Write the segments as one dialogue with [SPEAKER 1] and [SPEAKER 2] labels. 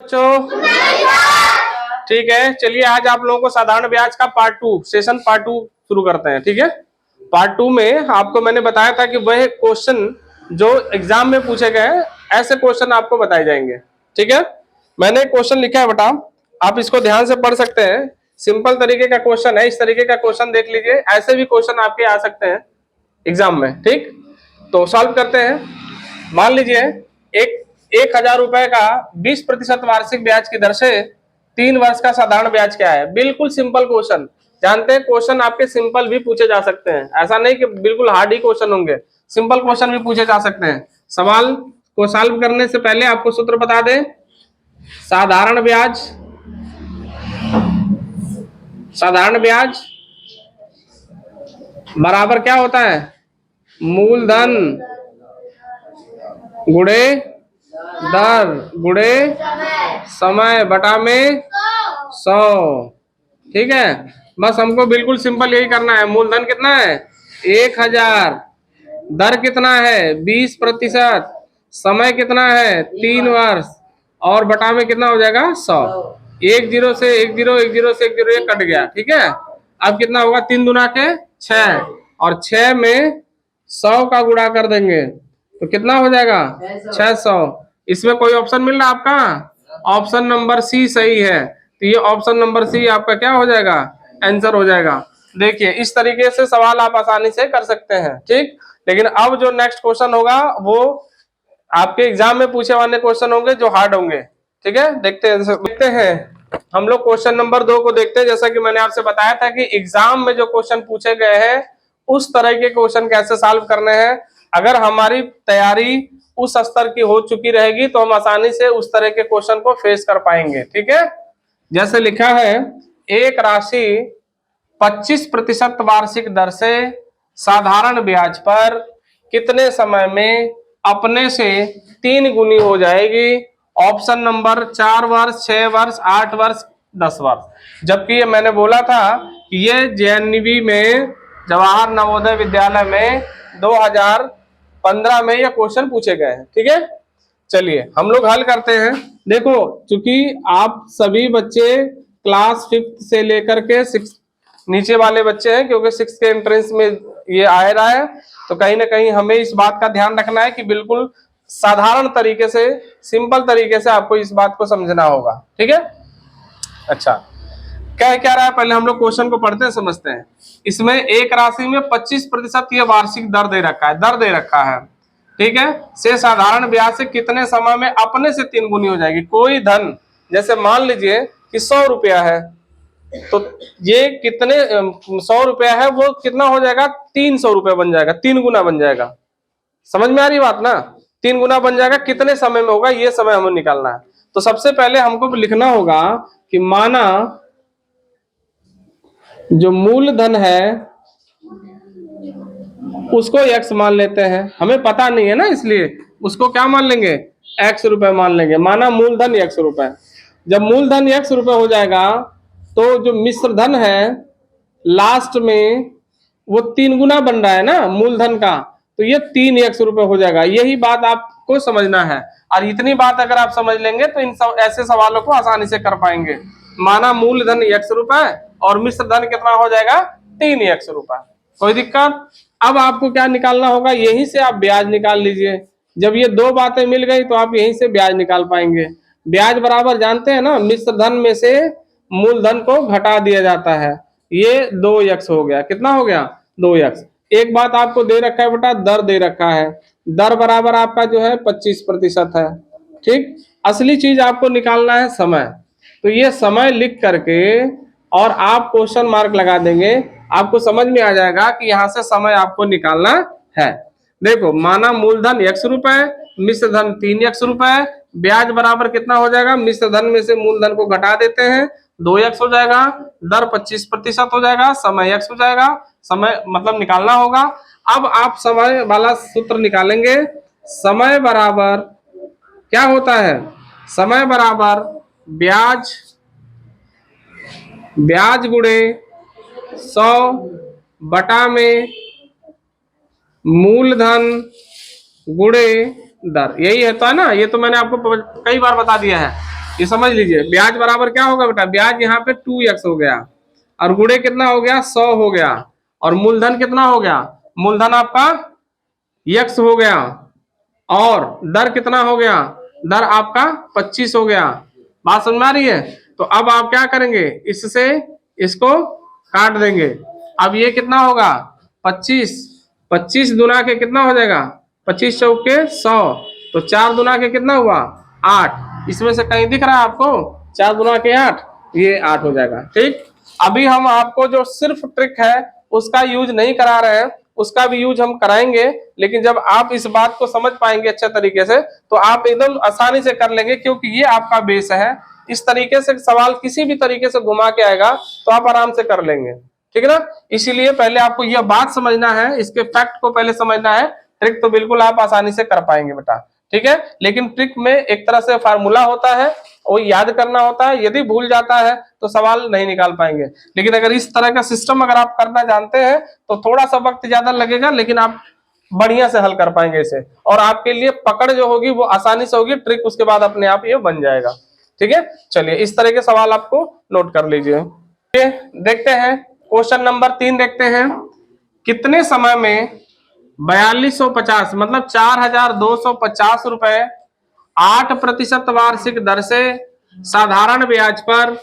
[SPEAKER 1] बच्चों ठीक है, चलिए आज आप लोगों को साधारण ब्याज का पार्ट 2 सेशन पार्ट 2 शुरू करते हैं। ठीक है, पार्ट 2 में आपको मैंने बताया था कि वह क्वेश्चन जो एग्जाम में पूछे गए हैं ऐसे क्वेश्चन आपको बताए जाएंगे। ठीक है, मैंने क्वेश्चन लिखा है बेटा, आप इसको ध्यान से पढ़ सकते हैं। सिंपल तरीके का क्वेश्चन है, इस तरीके का क्वेश्चन देख लीजिए, ऐसे भी क्वेश्चन आपके आ सकते हैं एग्जाम में। ठीक, तो सॉल्व करते हैं। मान लीजिए 1,000 रुपए का 20% वार्षिक ब्याज की दर से 3 वर्ष का साधारण ब्याज क्या है। बिल्कुल सिंपल क्वेश्चन, जानते हैं क्वेश्चन आपके सिंपल भी पूछे जा सकते हैं, ऐसा नहीं कि बिल्कुल हार्ड ही क्वेश्चन होंगे, सिंपल क्वेश्चन भी पूछे जा सकते हैं। सवाल को सॉल्व करने से पहले आपको सूत्र बता दें, साधारण ब्याज बराबर क्या होता है, मूलधन गुणे दर गुणे समय बटा में 100। ठीक है, बस हमको बिल्कुल सिंपल यही करना है। मूलधन कितना है 1,000, दर कितना है 20%, समय कितना है 3 वर्ष और बटा में कितना हो जाएगा 100। 1 0 से 1 0 1 0 से 1 0 1 कट गया। ठीक है, अब कितना होगा 3 दूना के 6 और 6 में 100 का गुणा कर देंगे तो कितना हो जाएगा 600। इसमें कोई ऑप्शन मिल रहा है आपका, ऑप्शन नंबर सी सही है, तो ये ऑप्शन नंबर सी आपका क्या हो जाएगा, आंसर हो जाएगा। देखिए इस तरीके से सवाल आप आसानी से कर सकते हैं। ठीक, लेकिन अब जो नेक्स्ट क्वेश्चन होगा वो आपके एग्जाम में पूछे वाले क्वेश्चन होंगे जो हार्ड होंगे। ठीक है, देखते हैं हम लोग क्वेश्चन नंबर 2 को देखते हैं। जैसा कि मैंने आपसे बताया था कि एग्जाम में जो क्वेश्चन पूछे गए हैं उस तरह के क्वेश्चन कैसे सॉल्व करने हैं। अगर हमारी तैयारी उस स्तर की हो चुकी रहेगी तो हम आसानी से उस तरह के क्वेश्चन को फेस कर पाएंगे। ठीक है, जैसे लिखा है, एक राशि 25% वार्षिक दर से साधारण ब्याज पर कितने समय में अपने से 3 गुनी हो जाएगी। ऑप्शन नंबर 4 वर्ष, 6 वर्ष, 8 वर्ष, 10 वर्ष। जबकि ये मैंने बोला था कि ये जेएनवी में जवाहर नवोदय विद्यालय में 2015 में ये क्वेश्चन पूछे गए हैं। ठीक है, चलिए हम लोग हल करते हैं। देखो चूंकि आप सभी बच्चे क्लास 5th से लेकर के 6 नीचे वाले बच्चे हैं, क्योंकि 6th के एंट्रेंस में ये आ रहा है, तो कहीं ना कहीं हमें इस बात का ध्यान रखना है कि बिल्कुल साधारण तरीके से, सिंपल तरीके से आपको इस बात को समझना होगा। ठीक है, अच्छा क्या रहा है, पहले हम लोग क्वेश्चन को पढ़ते हैं, समझते हैं। इसमें एक राशि में 25% ये वार्षिक दर दे रखा है। ठीक है, से साधारण ब्याज से कितने समय में अपने से 3 गुनी हो जाएगी। कोई धन, जैसे मान लीजिए कि 100 रुपया है, तो ये कितने 100 रुपया है वो कितना हो जाएगा 300 रुपया बन जाएगा, 3 गुना बन जाएगा। समझ में आ रही बात ना, 3 गुना बन जाएगा, कितने समय में होगा ये समय हमें निकालना है। तो सबसे पहले हमको लिखना होगा कि माना जो मूलधन है उसको x मान लेते हैं, हमें पता नहीं है ना, इसलिए उसको क्या मान लेंगे x रुपए मान लेंगे। माना मूलधन x रुपए, जब मूलधन x रुपए हो जाएगा तो जो मिश्र धन है लास्ट में वो 3 गुना बन रहा है ना मूलधन का, तो ये 3x रुपए हो जाएगा। यही बात आपको समझना है, और इतनी बात अगर आप समझ लेंगे तो ऐसे सवालों को आसानी से कर पाएंगे। माना मूलधन x रुपए और मिश्र धन कितना हो जाएगा 3x रुपए, कोई दिक्कत। अब आपको क्या निकालना होगा, यहीं से आप ब्याज निकाल लीजिए। जब ये 2 बातें मिल गई तो आप यहीं से ब्याज निकाल पाएंगे। ब्याज बराबर जानते हैं ना, मिश्र धन में से मूलधन को घटा दिया जाता है, ये 2x हो गया। कितना हो गया 2x। एक बात आपको दे रखा है बेटा, दर दे रखा है, दर बराबर आपका जो है 25% है। ठीक, असली चीज आपको निकालना है समय, तो ये समय लिख करके और आप क्वेश्चन मार्क लगा देंगे, आपको समझ में आ जाएगा कि यहां से समय आपको निकालना है। देखो माना मूलधन x रुपए, मिश्र धन 3x रुपए, ब्याज बराबर कितना हो जाएगा, मिश्र धन में से मूलधन को घटा देते हैं 2x हो जाएगा, दर 25% हो जाएगा, समय x हो जाएगा, समय मतलब निकालना होगा। अब आप समय वाला सूत्र निकालेंगे, समय बराबर क्या होता है, समय बराबर ब्याज गुणे 100 बटा में मूलधन गुणे दर, यही है तो है ना। ये तो मैंने आपको कई बार बता दिया है। ये समझ लीजिए, ब्याज बराबर क्या होगा बेटा, ब्याज यहाँ पे 2x हो गया और गुणे कितना हो गया 100 हो गया और मूलधन कितना हो गया, मूलधन आपका x हो गया और दर कितना हो गया, दर आपका 25 हो गया। बात समझ में आ रही है। तो अब आप क्या करेंगे, इससे इसको काट देंगे। अब ये कितना होगा 25, 25 दुना के कितना हो जाएगा, 25 चौके 100, तो 4 दुना के कितना हुआ 8। इसमें से कहीं दिख रहा है आपको 4 दुना के 8, ये 8 हो जाएगा। ठीक, अभी हम आपको जो सिर्फ ट्रिक है उसका यूज नहीं करा रहे हैं, उसका भी यूज हम कराएंगे, लेकिन जब आप इस बात को समझ पाएंगे अच्छे तरीके से तो आप एकदम आसानी से कर लेंगे, क्योंकि ये आपका बेस है। इस तरीके से सवाल किसी भी तरीके से घुमा के आएगा तो आप आराम से कर लेंगे। ठीक है ना, इसीलिए पहले आपको यह बात समझना है, इसके फैक्ट को पहले समझना है। ट्रिक तो बिल्कुल आप आसानी से कर पाएंगे बेटा। ठीक है, लेकिन ट्रिक में एक तरह से फार्मूला होता है, वो याद करना होता है, यदि भूल जाता है तो सवाल नहीं निकाल पाएंगे। लेकिन अगर इस तरह का सिस्टम अगर आप करना जानते हैं तो थोड़ा सा वक्त ज्यादा लगेगा, लेकिन आप बढ़िया से हल कर पाएंगे इसे, और आपके लिए पकड़ जो होगी वो आसानी से होगी, ट्रिक उसके बाद अपने आप ये बन जाएगा। ठीक है, चलिए इस तरह के सवाल आपको नोट कर लीजिए। देखते हैं क्वेश्चन नंबर 3 देखते हैं। कितने समय में 4250 मतलब 4250 रुपए 8% वार्षिक दर से साधारण ब्याज पर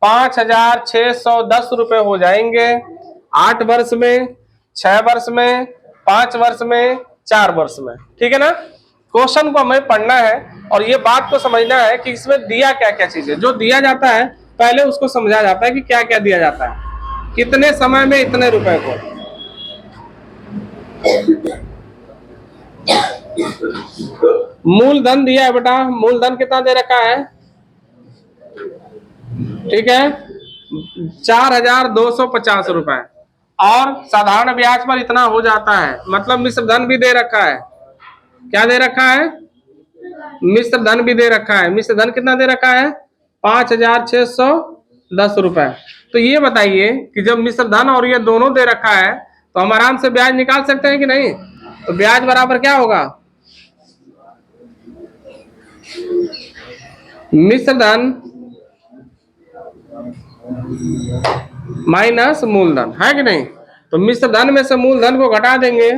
[SPEAKER 1] 5610 रुपए हो जाएंगे? 8 वर्ष में, 6 वर्ष में, 5 वर्ष में, 4 वर्ष में। ठीक है ना, क्वेश्चन को हमें पढ़ना है और ये बात को समझना है कि इसमें दिया क्या क्या चीज है। जो दिया जाता है पहले उसको समझा जाता है कि क्या क्या दिया जाता है, कितने समय में इतने रुपए को। मूलधन दिया है बेटा, मूलधन कितना दे रखा है, ठीक है 4250 रुपए, और साधारण ब्याज पर इतना हो जाता है, मतलब मिश्र धन भी दे रखा है। क्या दे रखा है, मिश्र धन भी दे रखा है। मिश्र धन कितना दे रखा है 5610 रुपए। तो ये बताइए कि जब मिश्र धन और ये दोनों दे रखा है तो हम आराम से ब्याज निकाल सकते हैं कि नहीं। तो ब्याज बराबर क्या होगा, मिश्र धन माइनस मूलधन, है कि नहीं। तो मिश्र धन में से मूलधन को घटा देंगे,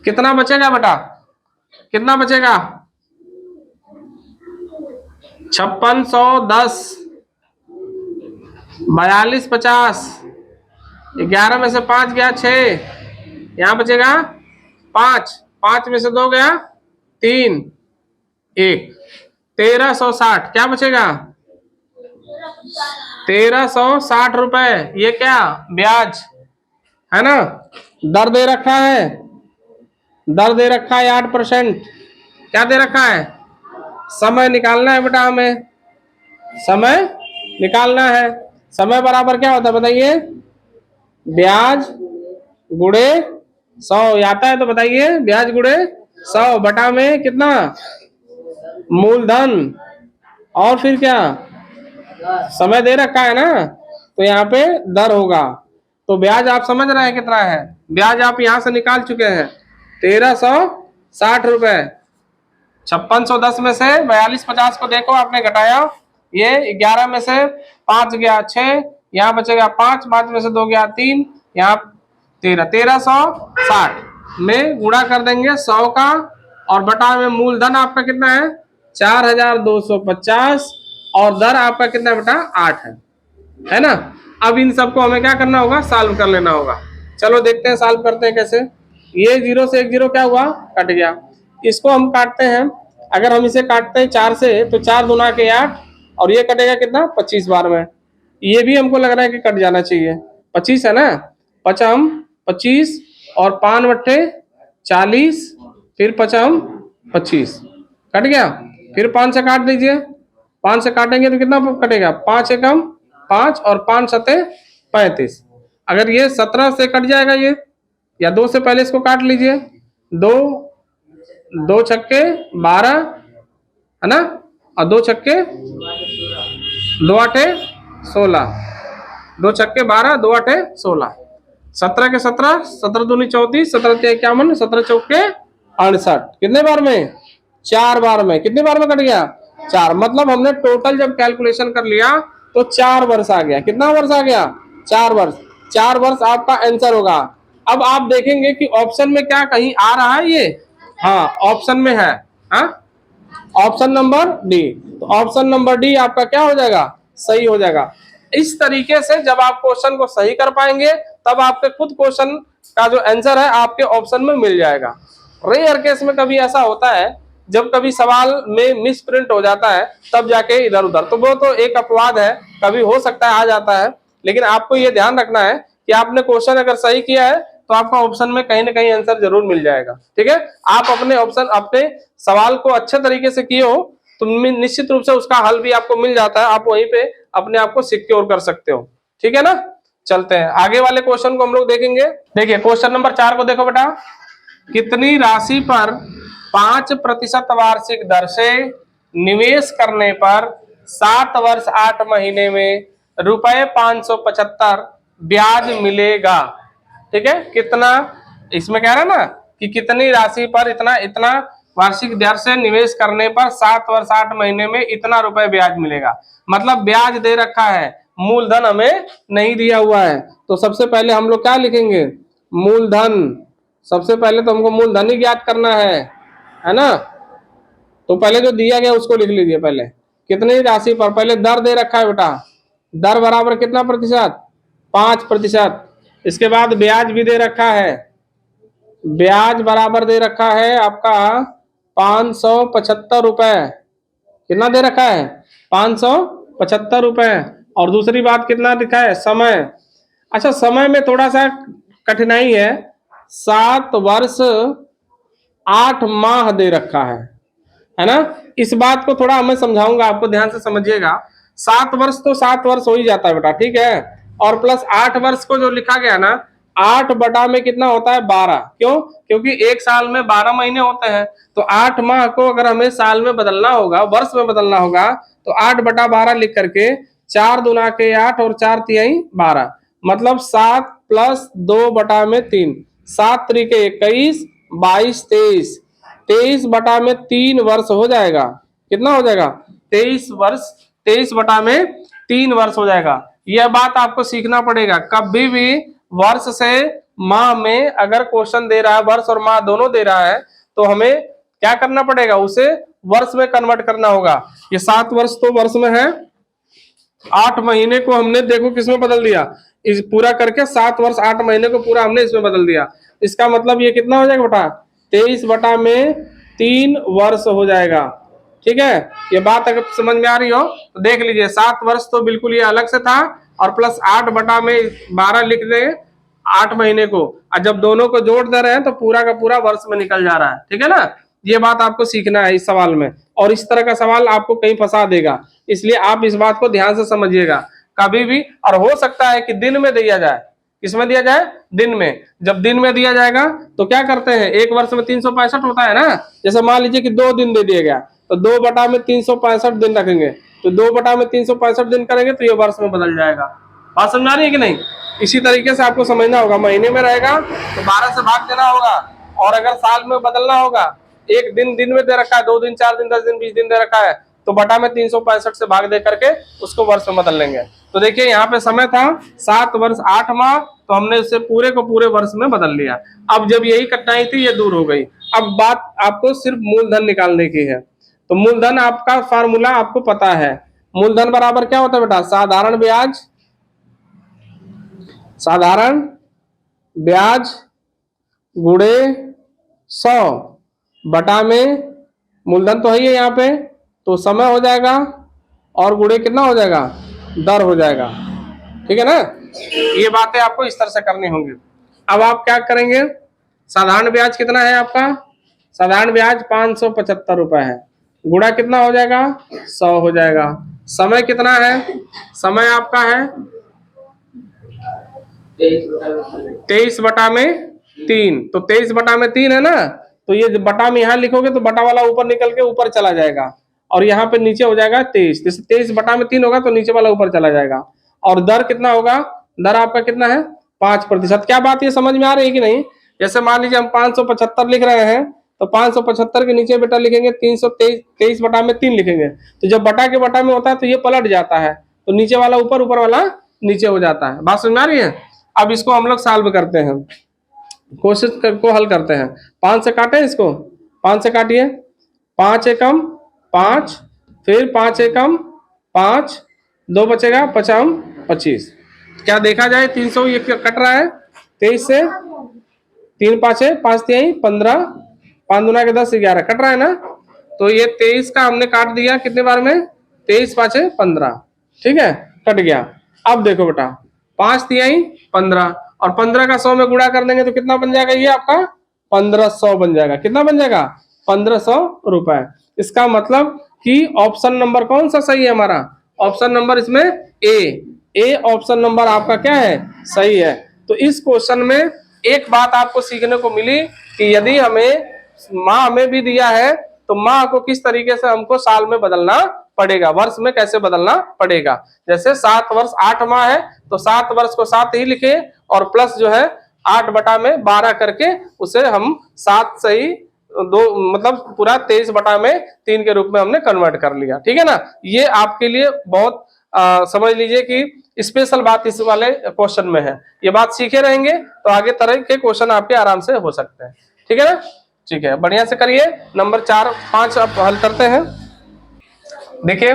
[SPEAKER 1] कितना बचेगा बेटा, कितना बचेगा 5610, 4250, 11 में से 5 गया 6, यहां बचेगा 5, 5 में से 2 गया 3, 1, 1360। क्या बचेगा 1360 रुपए। ये क्या ब्याज है ना, दर दे रखा है, दर दे रखा है 8%। क्या दे रखा है, समय निकालना है बेटा, हमें समय निकालना है। समय बराबर क्या होता है बताइए, ब्याज गुणे 100 आता है, तो बताइए ब्याज गुणे 100 बटा में कितना मूलधन, और फिर क्या समय दे रखा है ना, तो यहाँ पे दर होगा। तो ब्याज आप समझ रहे हैं कितना है, ब्याज आप यहां से निकाल चुके हैं 1360 रुपए। 5610 में से 4250 को देखो आपने घटाया, ये 11 में से 5 गया 6, यहाँ बचेगा 5, 5 में से 2 गया 3, यहाँ 1360 में गुणा कर देंगे 100 का, और बटा में मूलधन आपका कितना है 4250, और दर आपका कितना बेटा 8 है ना। अब इन सबको हमें क्या करना होगा, सॉल्व कर लेना होगा। चलो देखते हैं सॉल्व करते हैं कैसे। ये 0 से 1 0 क्या हुआ, कट गया। इसको हम काटते हैं, अगर हम इसे काटते हैं 4 से तो 4 दुना के 8, और ये कटेगा कितना 25 बार में। ये भी हमको लग रहा है कि कट जाना चाहिए, 25 है ना, 25 और 5 बट्टे 40, फिर 25 कट गया। फिर 5 से काट दीजिए, 5 से काटेंगे तो कितना कटेगा 5 एकम 5 और 5 सते 35। अगर ये 17 से कट जाएगा ये, या 2 से पहले इसको काट लीजिए, 2 छक्के 12 है ना, और 2 छक्के 2 आठे 16, 2 छक्के 12, 2 आठे 16, 17 के 17, 17 दूनी 34, 17 51, 17 चौके 68 कितने बार में? 4 बार में। कितने बार में कट गया? 4। मतलब हमने टोटल जब कैलकुलेशन कर लिया तो 4 वर्ष आ गया। कितना वर्ष आ गया? 4 वर्ष। 4 वर्ष आपका आंसर होगा। अब आप देखेंगे कि ऑप्शन में क्या कहीं आ रहा है ये? हाँ, ऑप्शन में है। हाँ, ऑप्शन नंबर डी। तो ऑप्शन नंबर डी आपका क्या हो जाएगा? सही हो जाएगा। इस तरीके से जब आप क्वेश्चन को सही कर पाएंगे तब आपके खुद क्वेश्चन का जो आंसर है आपके ऑप्शन में मिल जाएगा। रेयर केस में कभी ऐसा होता है जब कभी सवाल में मिस प्रिंट हो जाता है तब जाके इधर उधर, तो वो तो एक अपवाद है, कभी हो सकता है आ जाता है। लेकिन आपको ये ध्यान रखना है कि आपने क्वेश्चन अगर सही किया है तो आपका ऑप्शन में कहीं ना कहीं आंसर जरूर मिल जाएगा। ठीक है, आप अपने ऑप्शन अपने सवाल को अच्छे तरीके से किए हो तो निश्चित रूप से उसका हल भी आपको मिल जाता है। आप वहीं पे अपने आप को सिक्योर कर सकते हो। ठीक है ना, चलते हैं आगे वाले क्वेश्चन को हम लोग देखेंगे। देखिए क्वेश्चन नंबर 4 को देखो बेटा। कितनी राशि पर 5% वार्षिक दर से निवेश करने पर 7 वर्ष 8 महीने में ₹575 ब्याज मिलेगा? ठीक है, कितना, इसमें कह रहा है ना कि कितनी राशि पर इतना इतना वार्षिक दर से निवेश करने पर 7 वर्ष 8 महीने में इतना रुपए ब्याज मिलेगा। मतलब ब्याज दे रखा है, मूलधन हमें नहीं दिया हुआ है। तो सबसे पहले हम लोग क्या लिखेंगे? मूलधन। सबसे पहले तो हमको मूलधन ही ज्ञात करना है ना। तो पहले जो दिया गया उसको लिख लीजिए। पहले कितनी राशि पर, पहले दर दे रखा है बेटा। दर बराबर कितना प्रतिशत? 5%। इसके बाद ब्याज भी दे रखा है। ब्याज बराबर दे रखा है आपका 575 रुपए। कितना दे रखा है? 575 रुपए। और दूसरी बात कितना लिखा है? समय। अच्छा, समय में थोड़ा सा कठिनाई है। 7 वर्ष 8 माह दे रखा है ना। इस बात को थोड़ा मैं समझाऊंगा, आपको ध्यान से समझिएगा। 7 वर्ष तो 7 वर्ष हो ही जाता है बेटा, ठीक है। और प्लस 8 वर्ष को जो लिखा गया ना, 8 बटा में कितना होता है? 12। क्यों? क्योंकि एक साल में 12 महीने होते हैं। तो 8 माह को अगर हमें साल में बदलना होगा, वर्ष में बदलना होगा, तो 8 बटा 12 लिख करके 4 दूना के 8 और 4 तिहाई 12, मतलब 7 प्लस 2 बटा में 3, 7 त्रिके 21, 22 23, 23 बटा में 3 वर्ष हो जाएगा। कितना हो जाएगा? 23 वर्ष, 23 बटा में 3 वर्ष हो जाएगा। यह बात आपको सीखना पड़ेगा। कभी भी वर्ष से माह में अगर क्वेश्चन दे रहा है, वर्ष और माह दोनों दे रहा है, तो हमें क्या करना पड़ेगा? उसे वर्ष में कन्वर्ट करना होगा। ये 7 वर्ष तो वर्ष में है, 8 महीने को हमने देखो किसमें बदल दिया, इस पूरा करके 7 वर्ष 8 महीने को पूरा हमने इसमें बदल दिया। इसका मतलब ये कितना हो जाएगा बेटा? 23 बटा में 3 वर्ष हो जाएगा। ठीक है, ये बात अगर समझ में आ रही हो तो देख लीजिए। 7 वर्ष तो बिल्कुल ये अलग से था, और प्लस 8 बटा में 12 लिख दे 8 महीने को, और जब दोनों को जोड़ दे रहे हैं तो पूरा का पूरा वर्ष में निकल जा रहा है। ठीक है ना, ये बात आपको सीखना है इस सवाल में। और इस तरह का सवाल आपको कहीं फंसा देगा, इसलिए आप इस बात को ध्यान से समझिएगा कभी भी। और हो सकता है कि दिन में दिया जाए। किसमें दिया जाए? दिन में। जब दिन में दिया जाएगा तो क्या करते हैं, एक वर्ष में 365 होता है ना। जैसे मान लीजिए कि 2 दिन दे दिया गया, तो 2 बटा में 365 दिन रखेंगे, तो 2 बटा में 365 दिन करेंगे तो ये वर्ष में बदल जाएगा। बात समझ आ रही है कि नहीं? इसी तरीके से आपको समझना होगा। महीने में रहेगा तो 12 से भाग देना होगा, और अगर साल में बदलना होगा, एक दिन दिन में दे रखा है, 2 दिन 4 दिन 10 दिन 20 दिन दे रखा है, तो बटा में 365 से भाग दे करके उसको वर्ष में बदल लेंगे। तो देखिए यहाँ पे समय था 7 वर्ष 8 माह, तो हमने इसे पूरे को पूरे वर्ष में बदल लिया। अब जब यही कठिनाई थी ये दूर हो गई। अब बात आपको सिर्फ मूलधन निकालने की है। तो मूलधन आपका फार्मूला आपको पता है। मूलधन बराबर क्या होता है बेटा? साधारण ब्याज, साधारण ब्याज गुणे 100 बटा में मूलधन तो है ही है यहाँ पे, तो समय हो जाएगा, और गुणे कितना हो जाएगा? दर हो जाएगा। ठीक है ना, ये बातें आपको इस तरह से करनी होंगी। अब आप क्या करेंगे? साधारण ब्याज कितना है आपका? साधारण ब्याज 575 रुपए है। गुणा कितना हो जाएगा? 100 हो जाएगा। समय कितना है? समय आपका है 23 बटा में 3, तो 23 बटा में 3 है ना, तो ये बटा में यहाँ लिखोगे तो बटा वाला ऊपर निकल के ऊपर चला जाएगा, और यहाँ पे नीचे हो जाएगा 23। जैसे 23 बटा में 3 होगा तो नीचे वाला ऊपर चला जाएगा। और दर कितना होगा? दर आपका कितना है? 5%। क्या बात ये समझ में आ रही है कि नहीं? जैसे मान लीजिए हम 575 लिख रहे हैं, तो 575 के नीचे बेटा लिखेंगे 323 बटा में 3 लिखेंगे। तो जब बटा के बटा में होता है तो ये पलट जाता है, तो नीचे वाला ऊपर, ऊपर वाला नीचे हो जाता है। बात समझ में आ रही है? अब इसको हम लोग सॉल्व करते हैं, कोशिश को हल करते हैं। 5 से काटें इसको, 5 से काटिए, 5 एकम 5, फिर 5 एकम 5, 2 बचेगा 5 25। क्या देखा जाए 300 ये कट रहा है 23 से, 3 5 5 3 15, 5 दूना के 10 11 कट रहा है ना। तो ये 23 का हमने काट दिया कितने बार में, 23 5 15, ठीक है, कट गया। अब देखो बेटा 5 3 15 और 15 का 100 में गुणा कर देंगे तो कितना बन जाएगा, ये आपका 1500 बन जाएगा। कितना बन जाएगा, 1500 रुपए। इसका मतलब कि ऑप्शन नंबर कौन सा सही है हमारा, ऑप्शन नंबर इसमें ए ऑप्शन नंबर आपका क्या है, सही है। तो इस क्वेश्चन में एक बात आपको सीखने को मिली कि यदि हमें माह में भी दिया है तो माह को किस तरीके से हमको साल में बदलना पड़ेगा, वर्ष में कैसे बदलना पड़ेगा। जैसे 7 वर्ष 8 माह है तो 7 वर्ष को 7 ही लिखे और प्लस जो है 8 बटा में 12 करके उसे हम 7 से ही 2 मतलब पूरा 23 बटा में 3 के रूप में हमने कन्वर्ट कर लिया, ठीक है ना। ये आपके लिए बहुत समझ लीजिए कि स्पेशल बात इस वाले क्वेश्चन में है। ये बात सीखे रहेंगे तो आगे तरह के क्वेश्चन आपके आराम से हो सकते हैं, ठीक है ना। ठीक है, बढ़िया से करिए। नंबर 4 5 अब हल करते हैं। देखिए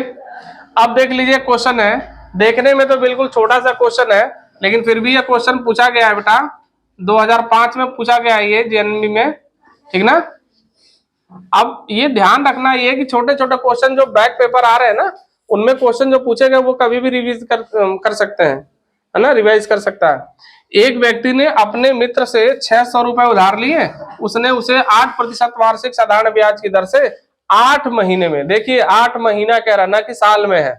[SPEAKER 1] अब देख लीजिए क्वेश्चन है, देखने में तो बिल्कुल छोटा सा क्वेश्चन है लेकिन फिर भी यह क्वेश्चन पूछा गया है बेटा, 2005 में पूछा गया है ये जेएनबी में, ठीक ना। अब ये ध्यान रखना ये कि छोटे छोटे क्वेश्चन जो बैक पेपर आ रहे हैं ना, उनमें क्वेश्चन जो पूछे गए वो कभी भी रिवीज कर सकते हैं, है ना, रिवाइज कर सकता है। एक व्यक्ति ने अपने मित्र से 600 रुपए उधार लिए, उसने उसे 8% वार्षिक साधारण ब्याज की दर से 8 महीने में, देखिए 8 महीना कह रहा ना कि साल में है,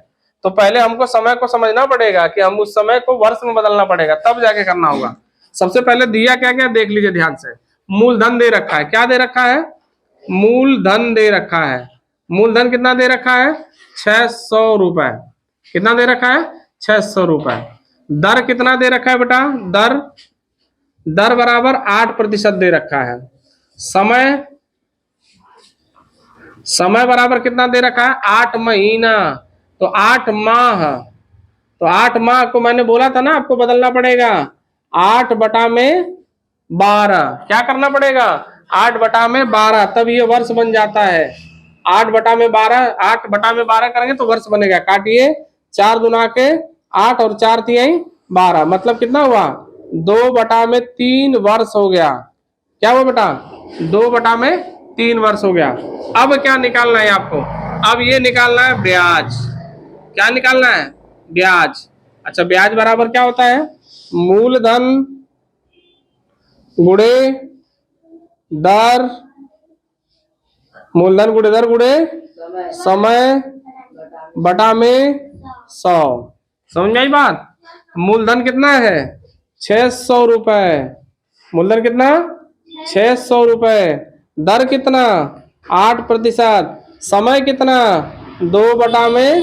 [SPEAKER 1] तो पहले हमको समय को समझना पड़ेगा कि हम उस समय को वर्ष में बदलना पड़ेगा, तब जाके करना होगा। सबसे पहले दिया क्या क्या देख लीजिए ध्यान से। मूलधन दे रखा है, क्या दे रखा है, मूलधन दे रखा है। मूलधन कितना दे रखा है, 600 रुपए। कितना दे रखा है, 600 रुपए। दर कितना दे रखा है बेटा, दर बराबर 8% दे रखा है। समय बराबर कितना दे रखा है, 8 महीना, तो 8 माह, तो 8 माह को मैंने बोला था ना आपको बदलना पड़ेगा, 8 बटा में 12, क्या करना पड़ेगा, 8 बटा में 12, तब ये वर्ष बन जाता है। 8 बटा में 12 करेंगे तो वर्ष बनेगा। काटिए, 4 दूना के 8 और 4 तिहाई 12, मतलब कितना हुआ, 2 बटा में 3 वर्ष हो गया। क्या हुआ बेटा, 2 बटा में 3 वर्ष हो गया। अब क्या निकालना है आपको, अब ये निकालना है ब्याज। क्या निकालना है, ब्याज। अच्छा, ब्याज बराबर क्या होता है, मूलधन गुणे दर, मूलधन गुणे दर गुणे समय बटा में 100। समझ में आई बात। मूलधन कितना है, 600 रुपए, मूलधन कितना, 600 रुपए। दर कितना, 8%। समय कितना, 2 बटा में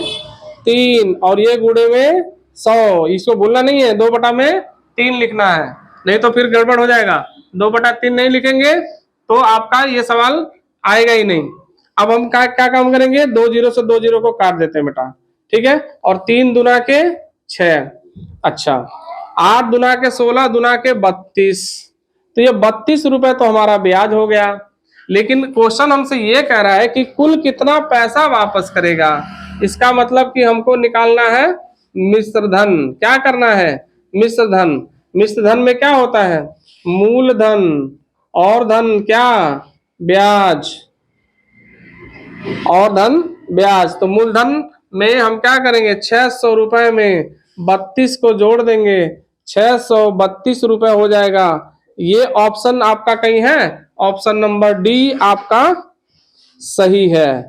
[SPEAKER 1] 3 और ये गुणे में 100। इसको भूलना नहीं है, 2 बटा में 3 लिखना है, नहीं तो फिर गड़बड़ हो जाएगा। 2 बटा 3 नहीं लिखेंगे तो आपका ये सवाल आएगा ही नहीं। अब हम क्या काम करेंगे, 2 जीरो से 2 जीरो को काट देते हैं बेटा, ठीक है, और 3 दुना के 6, अच्छा 8 दुना के 16, दुना के 32, तो ये 32 रुपए तो हमारा ब्याज हो गया। लेकिन क्वेश्चन हमसे ये कह रहा है कि कुल कितना पैसा वापस करेगा। इसका मतलब कि हमको निकालना है मिश्र धन। क्या करना है, मिश्र धन। मिश्र धन में क्या होता है, मूलधन और धन क्या, ब्याज, और धन ब्याज। तो मूलधन में हम क्या करेंगे, 600 रुपए में 32 को जोड़ देंगे, 632 रुपए हो जाएगा। ये ऑप्शन आपका कहीं है, ऑप्शन नंबर डी आपका सही है,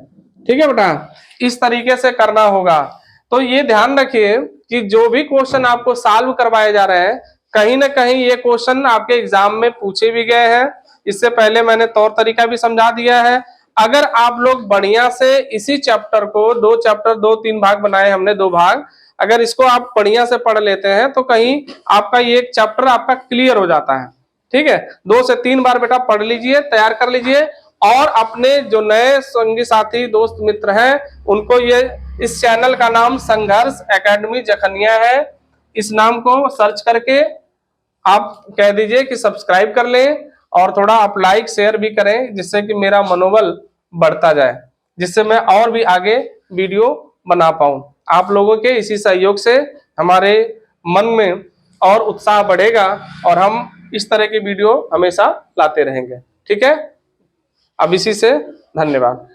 [SPEAKER 1] ठीक है बेटा। इस तरीके से करना होगा। तो ये ध्यान रखिए कि जो भी क्वेश्चन आपको सॉल्व करवाए जा रहे हैं, कहीं ना कहीं ये क्वेश्चन आपके एग्जाम में पूछे भी गए हैं। इससे पहले मैंने तौर तरीका भी समझा दिया है। अगर आप लोग बढ़िया से इसी चैप्टर को, 2 चैप्टर 2-3 भाग बनाए हमने, 2 भाग, अगर इसको आप बढ़िया से पढ़ लेते हैं तो कहीं आपका ये एक चैप्टर आपका क्लियर हो जाता है, ठीक है। 2 से 3 बार बेटा पढ़ लीजिए, तैयार कर लीजिए, और अपने जो नए संगी साथी दोस्त मित्र हैं उनको ये इस चैनल का नाम संघर्ष एकेडमी जखनिया है, इस नाम को सर्च करके आप कह दीजिए कि सब्सक्राइब कर लें और थोड़ा आप लाइक शेयर भी करें, जिससे कि मेरा मनोबल बढ़ता जाए, जिससे मैं और भी आगे वीडियो बना पाऊं। आप लोगों के इसी सहयोग से हमारे मन में और उत्साह बढ़ेगा और हम इस तरह की वीडियो हमेशा लाते रहेंगे। ठीक है, अब इसी से धन्यवाद।